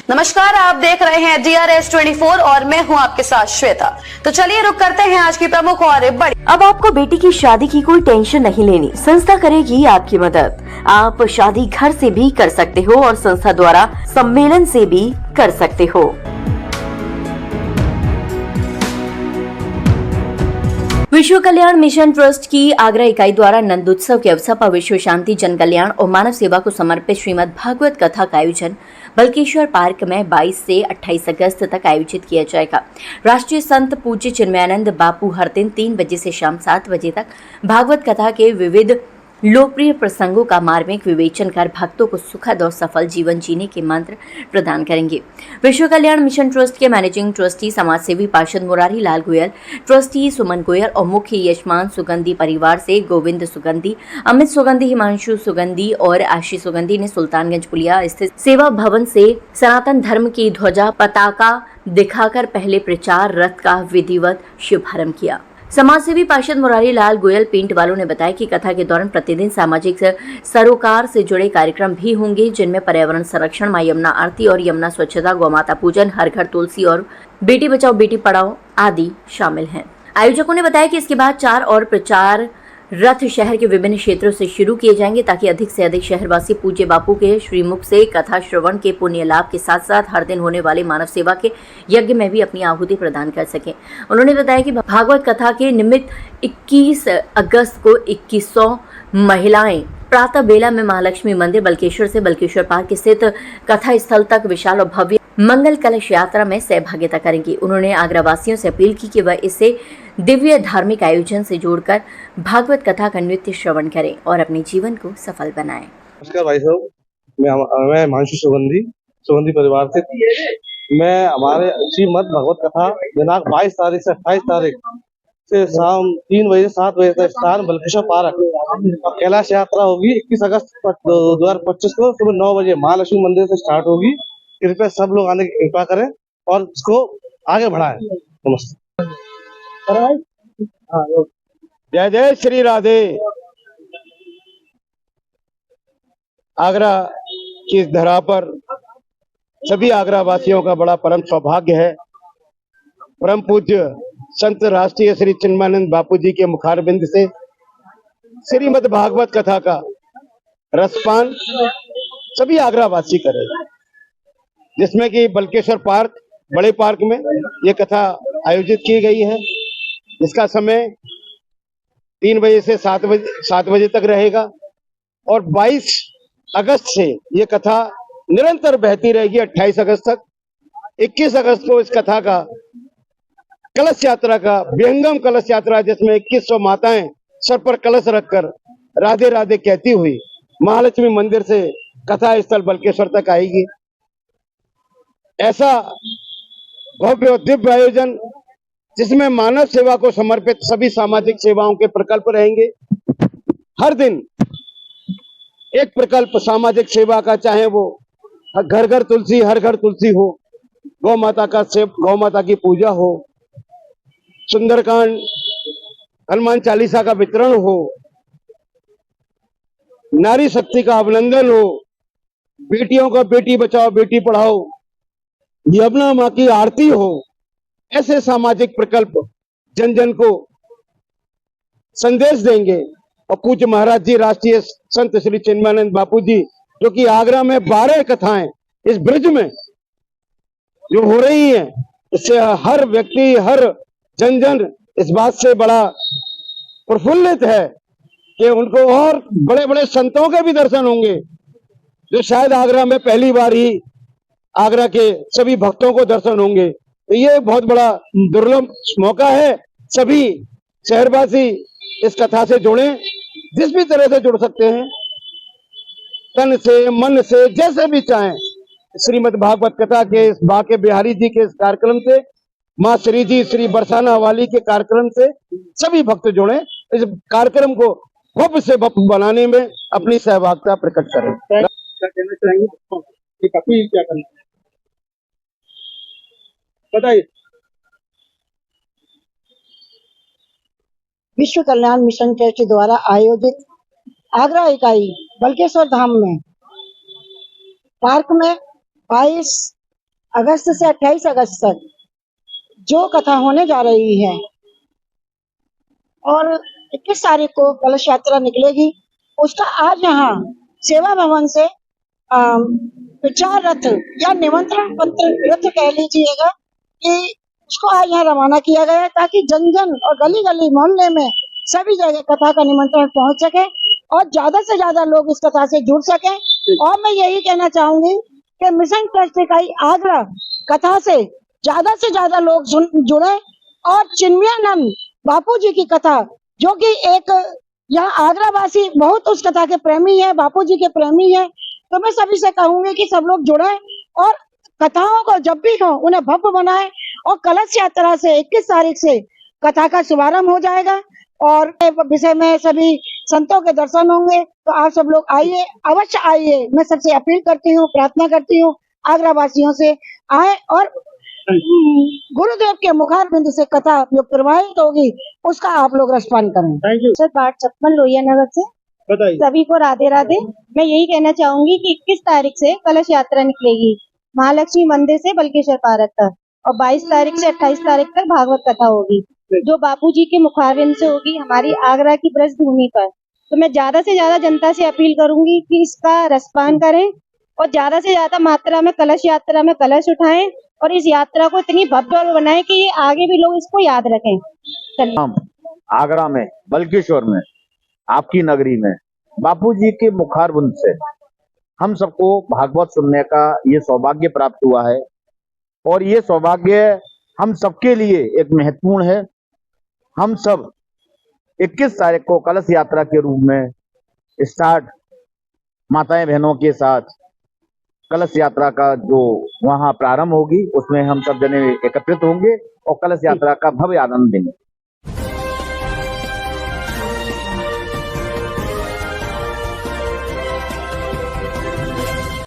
नमस्कार, आप देख रहे हैं DRS24 और मैं हूं आपके साथ श्वेता। तो चलिए रुक करते हैं आज की प्रमुख और बड़ी। अब आपको बेटी की शादी की कोई टेंशन नहीं लेनी। संस्था करेगी आपकी मदद। आप शादी घर से भी कर सकते हो और संस्था द्वारा सम्मेलन से भी कर सकते हो। विश्व कल्याण मिशन ट्रस्ट की आगरा इकाई द्वारा नंदोत्सव के अवसर पर विश्व शांति, जन कल्याण और मानव सेवा को समर्पित श्रीमद् भागवत कथा का आयोजन बल्केश्वर पार्क में 22 से 28 अगस्त तक आयोजित किया जाएगा। राष्ट्रीय संत पूज्य चिन्मयानंद बापू हर दिन 3 बजे से शाम 7 बजे तक भागवत कथा के विविध लोकप्रिय प्रसंगों का मार्मिक विवेचन कर भक्तों को सुखद और सफल जीवन जीने के मंत्र प्रदान करेंगे। विश्व कल्याण मिशन ट्रस्ट के मैनेजिंग ट्रस्टी समाजसेवी पार्षद मुरारी लाल गोयल, ट्रस्टी सुमन गोयल और मुख्य यजमान सुगंधी परिवार से गोविंद सुगंधी, अमित सुगंधी, हिमांशु सुगंधी और आशीष सुगंधी ने सुल्तानगंज पुलिया स्थित सेवा भवन से सनातन धर्म की ध्वजा पताका दिखाकर पहले प्रचार रथ का विधिवत शुभारंभ किया। समाजसेवी पार्षद मुरारी लाल गोयल पेंट वालों ने बताया कि कथा के दौरान प्रतिदिन सामाजिक सरोकार से जुड़े कार्यक्रम भी होंगे, जिनमें पर्यावरण संरक्षण, मां यमुना आरती और यमुना स्वच्छता, गौमाता पूजन, हर घर तुलसी और बेटी बचाओ बेटी पढ़ाओ आदि शामिल हैं। आयोजकों ने बताया कि इसके बाद 4 और प्रचार रथ शहर के विभिन्न क्षेत्रों से शुरू किए जाएंगे ताकि अधिक से अधिक शहरवासी पूज्य बापू के श्रीमुख से कथा श्रवण के पुण्य लाभ के साथ साथ हर दिन होने वाले मानव सेवा के यज्ञ में भी अपनी आहुति प्रदान कर सकें। उन्होंने बताया कि भागवत कथा के निमित्त 21 अगस्त को 2100 महिलाएं प्रातः बेला में महालक्ष्मी मंदिर बल्केश्वर से बल्केश्वर पार्क स्थित कथा स्थल तक विशाल और भव्य मंगल कलश यात्रा में सहभागिता करेंगी। उन्होंने आगरा वासियों से अपील की कि वह इसे दिव्य धार्मिक आयोजन से जोड़कर भागवत कथा का नृत्य श्रवण करें और अपने जीवन को सफल बनाएं। नमस्कार भाई साहब, मैं हिमांशु सुगंधी परिवार से। मैं हमारे श्रीमद् भगवत कथा दिनांक 22 तारीख से 28 तारीख से शाम 3 बजे से 7 बजे तक स्थान बल्केश्वर पार्क और कैलाश यात्रा होगी। 21 अगस्त 2025 को सुबह 9 बजे महालक्ष्मी मंदिर से स्टार्ट होगी। कृपया सब लोग आने की कृपा करें और इसको आगे बढ़ाएं। नमस्ते। जय जय श्री राधे। आगरा की इस धरा पर सभी आगरा वासियों का बड़ा परम सौभाग्य है। परम पूज्य संत राष्ट्रीय श्री चिन्मयानंद बापू जी के मुखारबिंद से श्रीमद् भागवत कथा का रसपान सभी आगरा वासी करे, जिसमें कि बल्केश्वर पार्क बड़े पार्क में ये कथा आयोजित की गई है, जिसका समय 3 बजे से 7 बजे तक रहेगा और 22 अगस्त से ये कथा निरंतर बहती रहेगी 28 अगस्त तक। 21 अगस्त को इस कथा का कलश यात्रा का विहंगम कलश यात्रा, जिसमें 2100 माताएं सर पर कलश रखकर राधे राधे कहती हुई महालक्ष्मी मंदिर से कथा स्थल बल्केश्वर तक आएगी। ऐसा भव्य और दिव्य आयोजन जिसमें मानव सेवा को समर्पित सभी सामाजिक सेवाओं के प्रकल्प रहेंगे। हर दिन एक प्रकल्प सामाजिक सेवा का, चाहे वो घर घर तुलसी, हर घर तुलसी हो, गौ माता की पूजा हो, सुंदरकांड, हनुमान चालीसा का वितरण हो, नारी शक्ति का अभिनंदन हो, बेटियों का बेटी बचाओ बेटी पढ़ाओ, यमुना माँ की आरती हो। ऐसे सामाजिक प्रकल्प जन जन को संदेश देंगे। और पूज्य महाराज जी राष्ट्रीय संत श्री चिन्मयानंद बापू जी, जो कि आगरा में 12 कथाएं इस ब्रिज में जो हो रही हैं, इससे हर व्यक्ति, हर जन जन इस बात से बड़ा प्रफुल्लित है कि उनको और बड़े बड़े संतों के भी दर्शन होंगे, जो शायद आगरा में पहली बार ही आगरा के सभी भक्तों को दर्शन होंगे। तो ये बहुत बड़ा दुर्लभ मौका है। सभी शहरवासी इस कथा से जुड़े, जिस भी तरह से जुड़ सकते हैं, तन से, मन से, जैसे भी चाहें। श्रीमद् भागवत कथा के इस बाके बिहारी जी के इस कार्यक्रम से, माँ श्री जी श्री बरसाना वाली के कार्यक्रम से सभी भक्त जुड़े, इस कार्यक्रम को भव्य से भव्य बनाने में अपनी सहभागिता प्रकट करें। क्या कहना चाहेंगे? काफी क्या करना बताइए। विश्व कल्याण मिशन ट्रस्ट द्वारा आयोजित आगरा इकाई बल्केश्वर धाम में पार्क में 22 अगस्त से 28 अगस्त तक जो कथा होने जा रही है और 21 तारीख को कलश यात्रा निकलेगी, उसका आज यहाँ सेवा भवन से विचार रथ या निमंत्रण पत्र रथ कह लीजिएगा कि उसको आज यहाँ रवाना किया गया है, ताकि जन जन और गली गली मोहल्ले में सभी जगह कथा का निमंत्रण पहुंच सके और ज्यादा से ज्यादा लोग इस कथा से जुड़ सके। और मैं यही कहना चाहूंगी कि मिशन ट्रस्ट इकाई आगरा कथा से ज्यादा लोग जुड़े और चिन्मयानंद बापू जी की कथा, जो कि एक यहाँ आगरा वासी बहुत उस कथा के प्रेमी है, बापू जी के प्रेमी है, तो मैं सभी से कहूंगी कि सब लोग जुड़े और कथाओं को जब भी हो उन्हें भव्य बनाए। और कलश यात्रा से 21 तारीख से कथा का शुभारंभ हो जाएगा और विषय में सभी संतों के दर्शन होंगे। तो आप सब लोग आइए, अवश्य आइए। मैं सबसे अपील करती हूँ, प्रार्थना करती हूँ आगरा वासियों से आए और गुरुदेव के मुखार बिंदु से कथा जो प्रवाहित होगी उसका आप लोग रसपान करें। Thank you. सर बाट 56 लोहिया नगर से बताइए। सभी को राधे राधे। मैं यही कहना चाहूंगी कि 21 तारीख से कलश यात्रा निकलेगी महालक्ष्मी मंदिर से बल्केश्वर पार्क तक और 22 तारीख से 28 तारीख तक भागवत कथा होगी जो बापूजी के मुखारबिंद से होगी हमारी आगरा की ब्रज भूमि पर। तो मैं ज्यादा से ज्यादा जनता से अपील करूंगी कि इसका रसपान करें और ज्यादा से ज्यादा मात्रा में कलश यात्रा में कलश उठाएं और इस यात्रा को इतनी भव्य बनाएं कि ये आगे भी लोग इसको याद रखें। हम आगरा में बल्केश्वर में आपकी नगरी में बापूजी के मुखारबिंद से हम सबको भागवत सुनने का ये सौभाग्य प्राप्त हुआ है और ये सौभाग्य हम सबके लिए एक महत्वपूर्ण है। हम सब 21 तारीख को कलश यात्रा के रूप में स्टार्ट माताएं बहनों के साथ कलश यात्रा का जो वहां प्रारंभ होगी उसमें हम सब जने एकत्रित होंगे और कलश यात्रा का भव्य आनंद लेंगे।